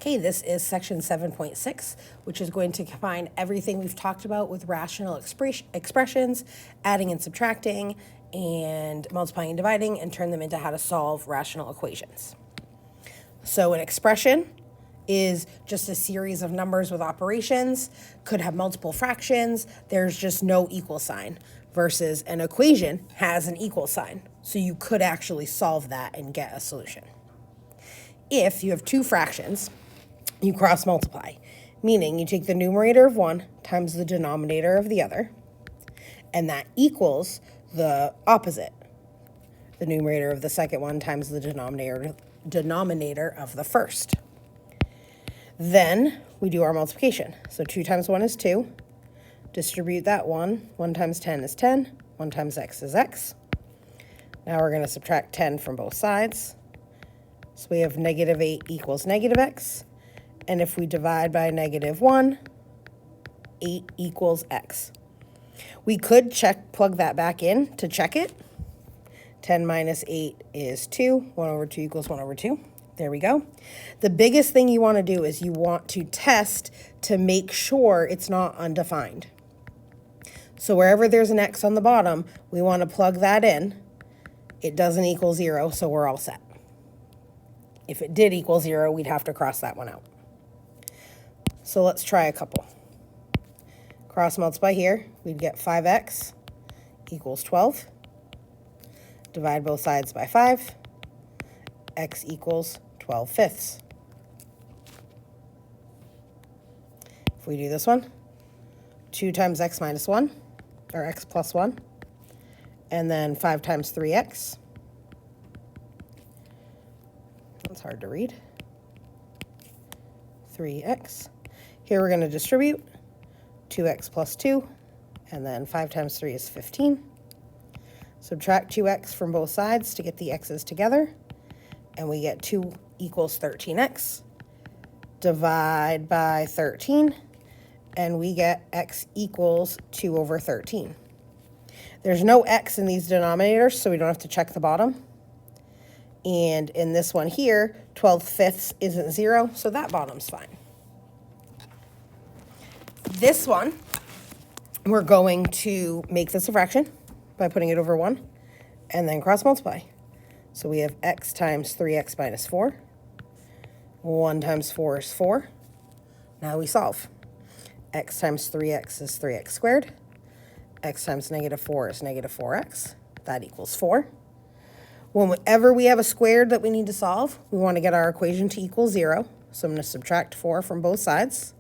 Okay, this is section 7.6, which is going to combine everything we've talked about with rational expressions, adding and subtracting, and multiplying and dividing, and turn them into how to solve rational equations. So an expression is just a series of numbers with operations, could have multiple fractions, there's just no equal sign, versus an equation has an equal sign. So you could actually solve that and get a solution. If you have two fractions, you cross multiply, meaning you take the numerator of one times the denominator of the other, and that equals the opposite, the numerator of the second one times the denominator of the first. Then we do our multiplication. So 2 times 1 is 2. Distribute that 1. 1 times 10 is 10. 1 times x is x. Now we're going to subtract 10 from both sides. So we have negative 8 equals negative x. And if we divide by negative 1, 8 equals x. We could plug that back in to check it. 10 minus 8 is 2. 1 over 2 equals 1 over 2. There we go. The biggest thing you want to do is you want to test to make sure it's not undefined. So wherever there's an x on the bottom, we want to plug that in. It doesn't equal 0, so we're all set. If it did equal 0, we'd have to cross that one out. So let's try a couple. Cross multiply here, we'd get 5x equals 12. Divide both sides by 5. X equals 12 fifths. If we do this one, 2 times x minus 1, or x plus 1, and then 5 times 3x. That's hard to read. 3x. Here we're going to distribute 2x plus 2, and then 5 times 3 is 15. Subtract 2x from both sides to get the x's together, and we get 2 equals 13x. Divide by 13, and we get x equals 2 over 13. There's no x in these denominators, so we don't have to check the bottom. And in this one here, 12 fifths isn't 0, so that bottom's fine. This one, we're going to make this a fraction by putting it over 1, and then cross multiply. So we have x times 3x minus 4. 1 times 4 is 4. Now we solve. X times 3x is 3x squared. X times negative 4 is negative 4x. That equals 4. Whenever we have a squared that we need to solve, we want to get our equation to equal 0. So I'm going to subtract 4 from both sides.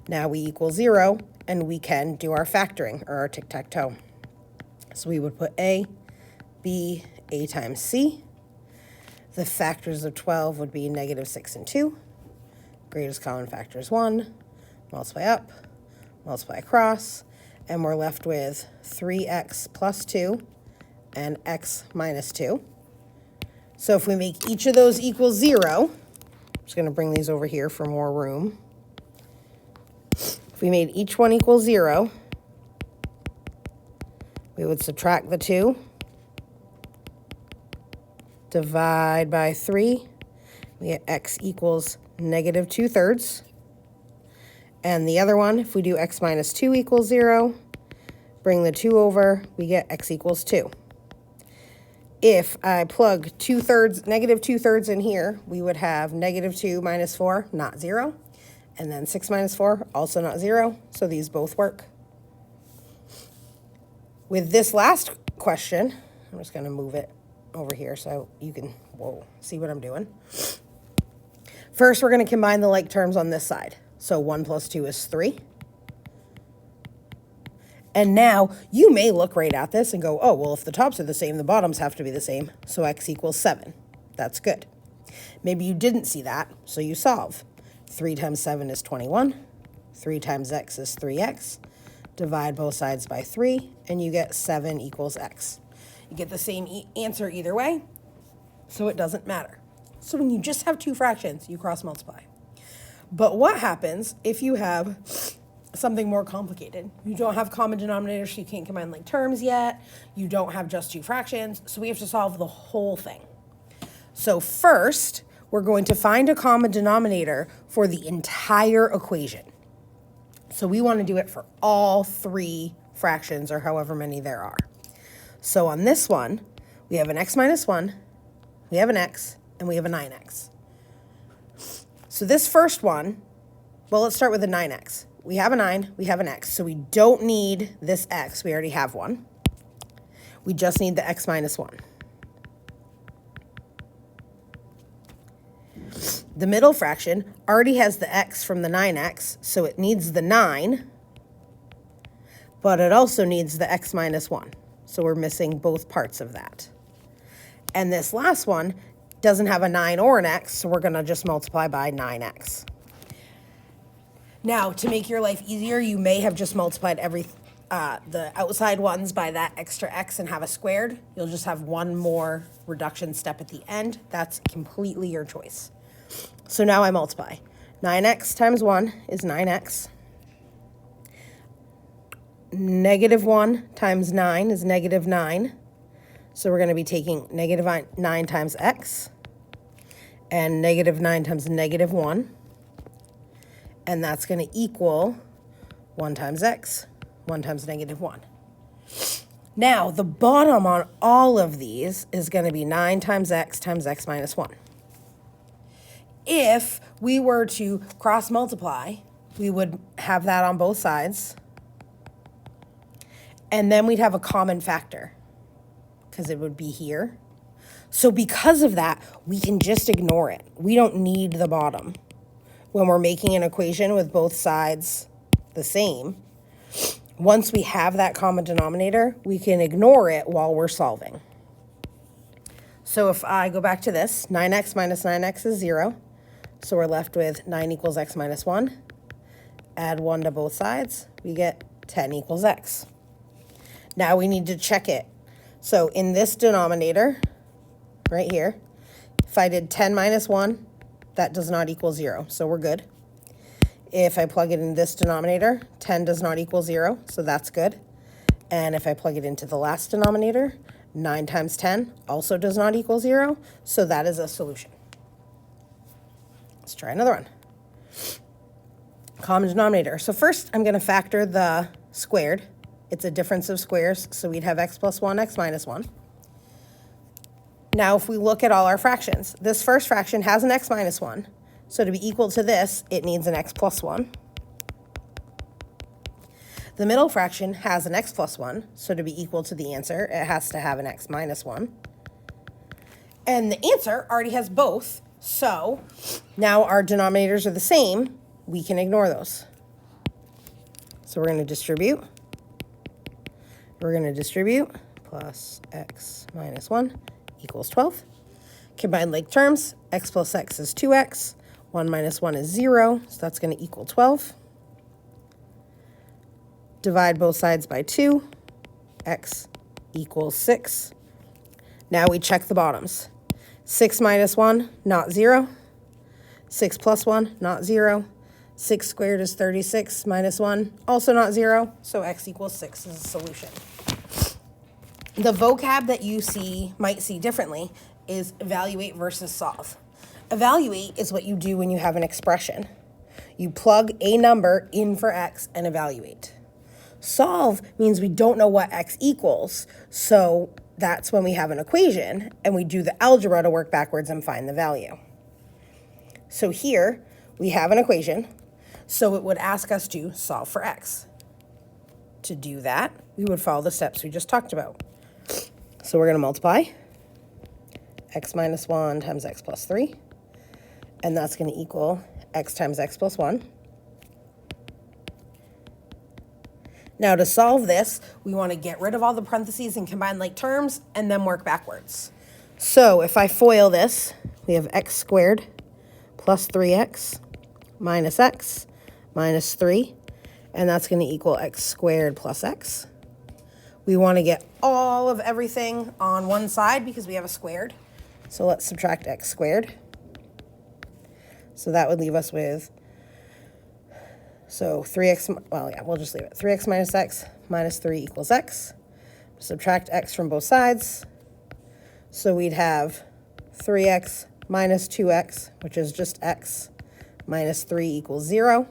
Now we equal 0, and we can do our factoring, or our tic-tac-toe. So we would put a times c. The factors of 12 would be negative 6 and 2. Greatest common factor is 1. Multiply up, multiply across, and we're left with 3x plus 2 and x minus 2. So if we make each of those equal 0, I'm just going to bring these over here for more room. If we made each one equal 0, we would subtract the 2, divide by 3, we get x equals negative 2/3. And the other one, if we do x minus 2 equals 0, bring the 2 over, we get x equals 2. If I plug negative 2/3 in here, we would have negative 2 minus 4, not 0. And then 6 minus 4, also not 0. So these both work. With this last question, I'm just going to move it over here so you can see what I'm doing. First, we're going to combine the like terms on this side. So 1 plus 2 is 3. And now you may look right at this and go, oh, well, if the tops are the same, the bottoms have to be the same. So x equals 7. That's good. Maybe you didn't see that, so you solve. 3 times 7 is 21. 3 times x is 3x. Divide both sides by 3, and you get 7 equals x. You get the same answer either way, so it doesn't matter. So when you just have two fractions, you cross multiply. But what happens if you have something more complicated? You don't have common denominators, so you can't combine like terms yet. You don't have just two fractions, so we have to solve the whole thing. So first, we're going to find a common denominator for the entire equation. So we want to do it for all three fractions, or however many there are. So on this one, we have an x minus 1, we have an x, and we have a 9x. So this first one, well, let's start with the 9x. We have a 9, we have an x, so we don't need this x. We already have one. We just need the x minus 1. The middle fraction already has the x from the 9x, so it needs the 9, but it also needs the x minus 1. So we're missing both parts of that. And this last one doesn't have a 9 or an x, so we're going to just multiply by 9x. Now, to make your life easier, you may have just multiplied the outside ones by that extra x and have a squared. You'll just have one more reduction step at the end. That's completely your choice. So now I multiply. 9x times 1 is 9x. Negative 1 times 9 is negative 9. So we're going to be taking negative 9 times x and negative 9 times negative 1. And that's going to equal 1 times x, 1 times negative 1. Now, the bottom on all of these is going to be 9 times x minus 1. If we were to cross multiply, we would have that on both sides. And then we'd have a common factor, because it would be here. So because of that, we can just ignore it. We don't need the bottom. When we're making an equation with both sides the same, once we have that common denominator, we can ignore it while we're solving. So if I go back to this, 9x minus 9x is 0. So we're left with 9 equals x minus 1. Add 1 to both sides, we get 10 equals x. Now we need to check it. So in this denominator, right here, if I did 10 minus 1, that does not equal 0, so we're good. If I plug it in this denominator, 10 does not equal 0, so that's good. And if I plug it into the last denominator, 9 times 10 also does not equal 0, so that is a solution. Let's try another one. Common denominator. So first, I'm going to factor the squared. It's a difference of squares, so we'd have x plus 1, x minus 1. Now, if we look at all our fractions, this first fraction has an x minus 1. So to be equal to this, it needs an x plus 1. The middle fraction has an x plus 1. So to be equal to the answer, it has to have an x minus 1. And the answer already has both. So now our denominators are the same. We can ignore those. So we're going to distribute. We're going to distribute plus x minus 1 equals 12. Combine like terms, x plus x is 2x. 1 minus 1 is 0, so that's going to equal 12. Divide both sides by 2. X equals 6. Now we check the bottoms. 6 minus 1, not 0. 6 plus 1, not 0. 6 squared is 36 minus 1, also not 0. So x equals 6 is a solution. The vocab that you might see differently is evaluate versus solve. Evaluate is what you do when you have an expression. You plug a number in for x and evaluate. Solve means we don't know what x equals, so that's when we have an equation and we do the algebra to work backwards and find the value. So here we have an equation, so it would ask us to solve for x. To do that, we would follow the steps we just talked about. So we're going to multiply x minus 1 times x plus 3, and that's going to equal x times x plus 1. Now to solve this, we want to get rid of all the parentheses and combine like terms, and then work backwards. So if I FOIL this, we have x squared plus 3x minus x minus 3, and that's going to equal x squared plus x. We want to get all of everything on one side because we have a squared. So let's subtract x squared. So that would leave us with, so 3x, well, yeah, we'll just leave it. 3x minus x minus 3 equals x. Subtract x from both sides. So we'd have 3x minus 2x, which is just x, minus 3 equals 0.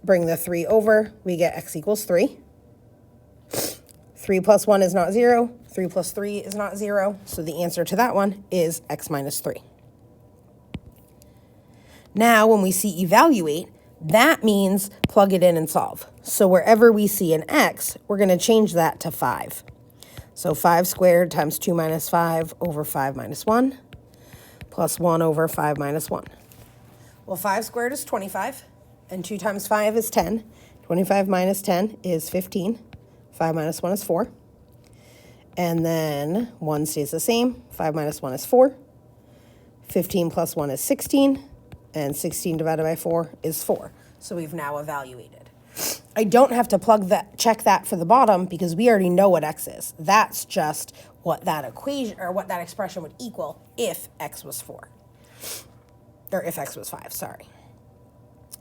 Bring the 3 over, we get x equals 3. 3 plus 1 is not 0. 3 plus 3 is not 0. So the answer to that one is x minus 3. Now, when we see evaluate, that means plug it in and solve. So wherever we see an x, we're going to change that to 5. So 5 squared times 2 minus 5 over 5 minus 1 plus 1 over 5 minus 1. Well, 5 squared is 25, and 2 times 5 is 10. 25 minus 10 is 15. 5 minus 1 is 4. And then 1 stays the same. 5 minus 1 is 4. 15 plus 1 is 16. And 16 divided by 4 is 4. So we've now evaluated. I don't have to check that for the bottom because we already know what x is. That's just what that equation or what that expression would equal if x was 4. Or if x was 5, sorry.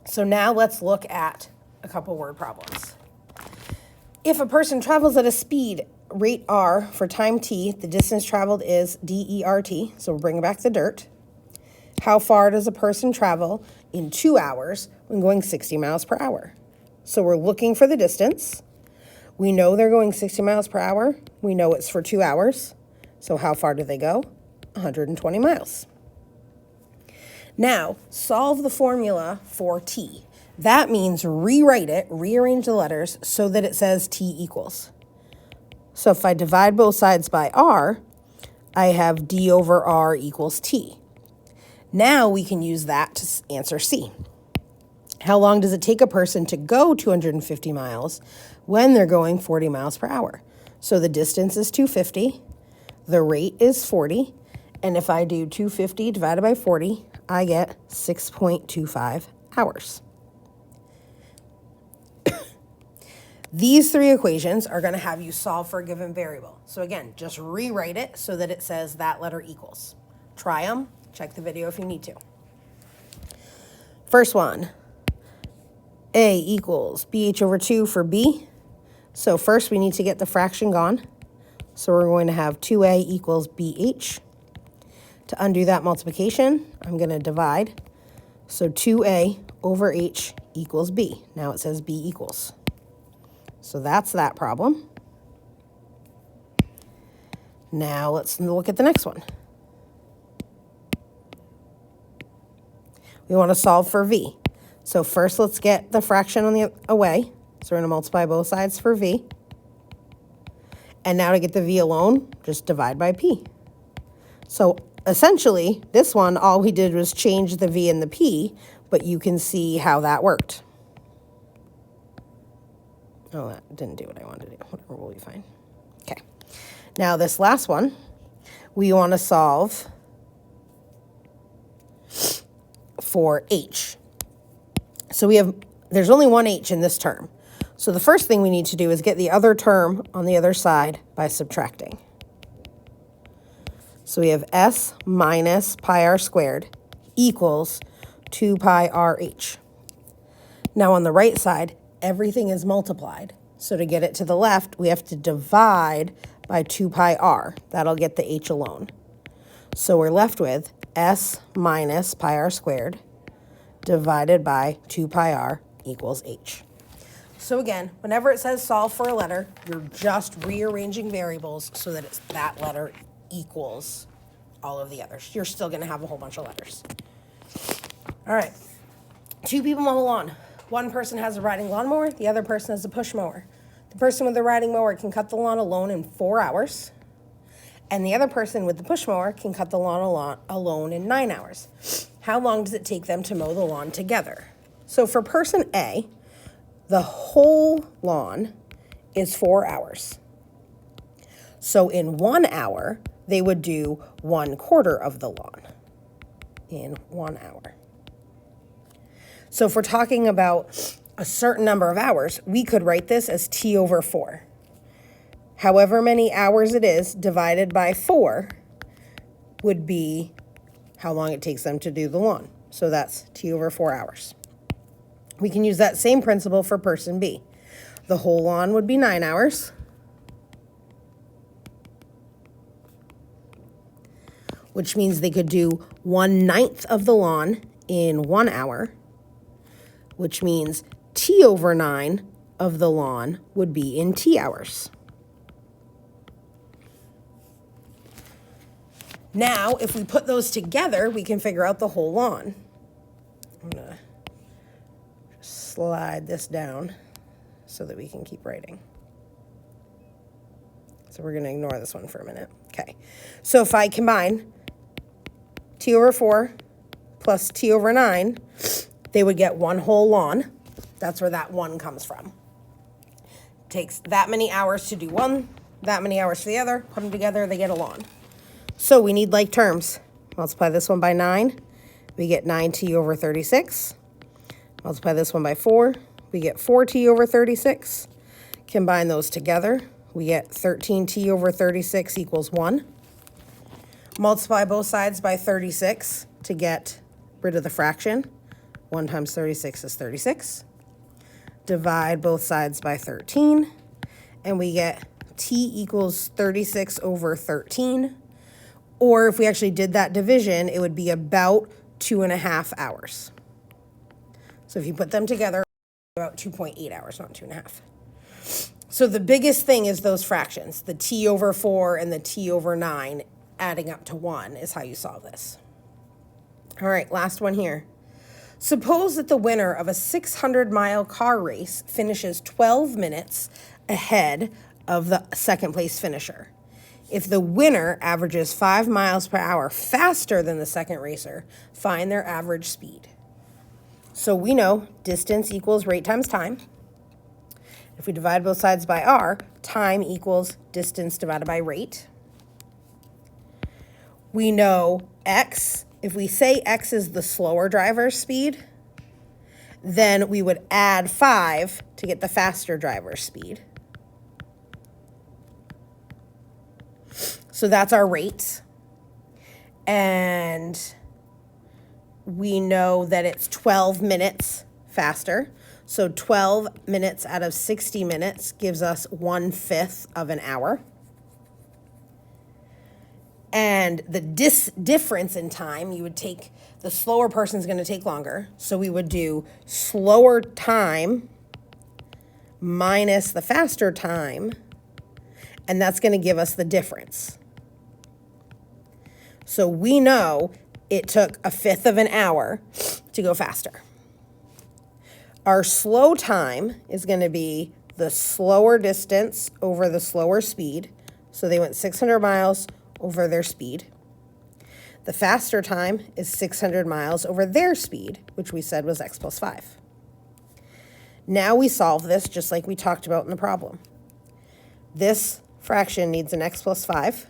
So now let's look at a couple word problems. If a person travels at a speed rate r for time t, the distance traveled is dert, so we'll bring back the dirt. How far does a person travel in 2 hours when going 60 miles per hour? So we're looking for the distance. We know they're going 60 miles per hour. We know it's for 2 hours. So how far do they go? 120 miles. Now, solve the formula for t. That means rewrite it, rearrange the letters so that it says t equals. So if I divide both sides by r, I have d over r equals t. Now we can use that to answer C. How long does it take a person to go 250 miles when they're going 40 miles per hour? So the distance is 250, the rate is 40, and if I do 250 divided by 40, I get 6.25 hours. These three equations are going to have you solve for a given variable. So again, just rewrite it so that it says that letter equals. Try them. Check the video if you need to. First one, A equals BH over 2 for B. So first we need to get the fraction gone. So we're going to have 2A equals BH. To undo that multiplication, I'm going to divide. So 2A over H equals B. Now it says B equals. So that's that problem. Now let's look at the next one. We want to solve for V. So first let's get the fraction on the away. So we're going to multiply both sides for V. And now to get the V alone, just divide by P. So essentially, this one, all we did was change the V and the P, but you can see how that worked. Oh, that didn't do what I wanted to do. Whatever, will be fine. Okay. Now this last one, we want to solve for H. So there's only one H in this term. So the first thing we need to do is get the other term on the other side by subtracting. So we have S minus pi r squared equals 2 pi RH. Now on the right side, everything is multiplied. So to get it to the left, we have to divide by 2 pi r. That'll get the H alone. So we're left with S minus pi r squared divided by 2 pi r equals H. So again, whenever it says solve for a letter, you're just rearranging variables so that that letter equals all of the others. You're still going to have a whole bunch of letters. All right. 2 people mow a lawn. One person has a riding lawnmower. The other person has a push mower. The person with the riding mower can cut the lawn alone in 4 hours. And the other person with the push mower can cut the lawn alone in 9 hours. How long does it take them to mow the lawn together? So for person A, the whole lawn is 4 hours. So in 1 hour, they would do 1/4 of the lawn in 1 hour. So if we're talking about a certain number of hours, we could write this as T over 4. However many hours it is divided by 4 would be how long it takes them to do the lawn. So that's T over 4 hours. We can use that same principle for person B. The whole lawn would be 9 hours. which means they could do 1/9 of the lawn in 1 hour, which means T over 9 of the lawn would be in T hours. Now, if we put those together, we can figure out the whole lawn. I'm gonna slide this down so that we can keep writing. So we're gonna ignore this one for a minute. Okay, so if I combine T over 4 plus T over 9, they would get one whole lawn. That's where that 1 comes from. Takes that many hours to do one, that many hours for the other, put them together, they get a lawn. So we need like terms. Multiply this one by 9, we get 9T over 36. Multiply this one by 4, we get 4T over 36. Combine those together, we get 13T over 36 equals 1. Multiply both sides by 36 to get rid of the fraction. 1 times 36 is 36. Divide both sides by 13, and we get T equals 36 over 13. Or if we actually did that division, it would be about 2.5 hours. So if you put them together, about 2.8 hours, not 2.5. So the biggest thing is those fractions, the T over 4 and the T over 9 adding up to 1 is how you solve this. All right, last one here. Suppose that the winner of a 600-mile car race finishes 12 minutes ahead of the second place finisher. If the winner averages 5 miles per hour faster than the second racer, find their average speed. So we know distance equals rate times time. If we divide both sides by r, time equals distance divided by rate. We know x. If we say x is the slower driver's speed, then we would add 5 to get the faster driver's speed. So that's our rate. And we know that it's 12 minutes faster. So 12 minutes out of 60 minutes gives us 1/5 of an hour. And the difference in time, you would take, the slower person's going to take longer. So we would do slower time minus the faster time, and that's going to give us the difference. So we know it took 1/5 of an hour to go faster. Our slow time is going to be the slower distance over the slower speed. So they went 600 miles over their speed. The faster time is 600 miles over their speed, which we said was x plus 5. Now we solve this just like we talked about in the problem. This fraction needs an x plus 5,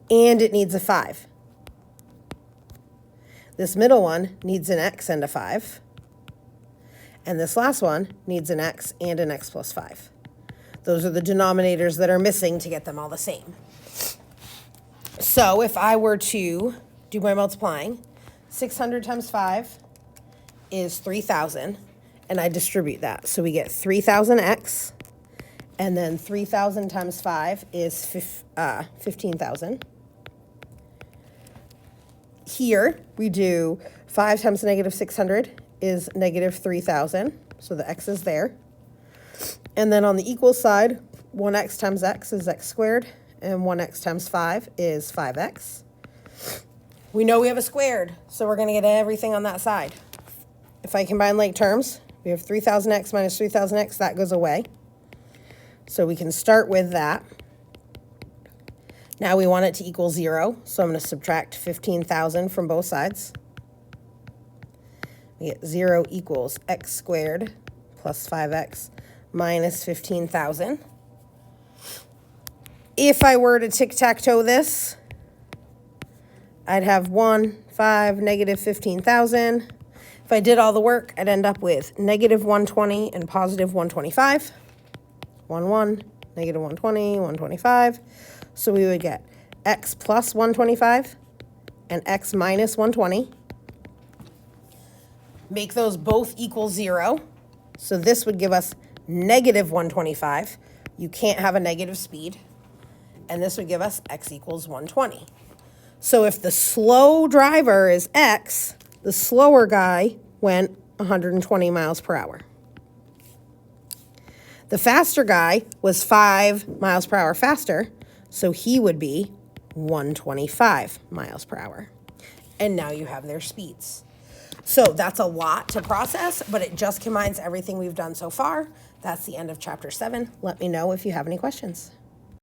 and it needs a 5. This middle one needs an x and a 5, and this last one needs an x and an x plus 5. Those are the denominators that are missing to get them all the same. So if I were to do my multiplying, 600 times 5 is 3,000, and I distribute that. So we get 3,000x, and then 3,000 times 5 is 15,000. Here we do 5 times negative 600 is negative 3,000, so the x is there. And then on the equal side, 1x times x is x squared, and 1x times 5 is 5x. We know we have a squared, so we're going to get everything on that side. If I combine like terms, we have 3,000x minus 3,000x, that goes away. So we can start with that. Now we want it to equal 0, so I'm going to subtract 15,000 from both sides. We get 0 equals x squared plus 5x minus 15,000. If I were to tic-tac-toe this, I'd have 1, 5, negative 15,000. If I did all the work, I'd end up with negative 120 and positive 125. 1, 1, negative 120, 125. So we would get x plus 125 and x minus 120. Make those both equal 0. So this would give us negative 125. You can't have a negative speed. and this would give us x equals 120. So if the slow driver is x, the slower guy went 120 miles per hour. The faster guy was 5 miles per hour faster, so he would be 125 miles per hour. And now you have their speeds. So that's a lot to process, but it just combines everything we've done so far. That's the end of chapter 7. Let me know if you have any questions.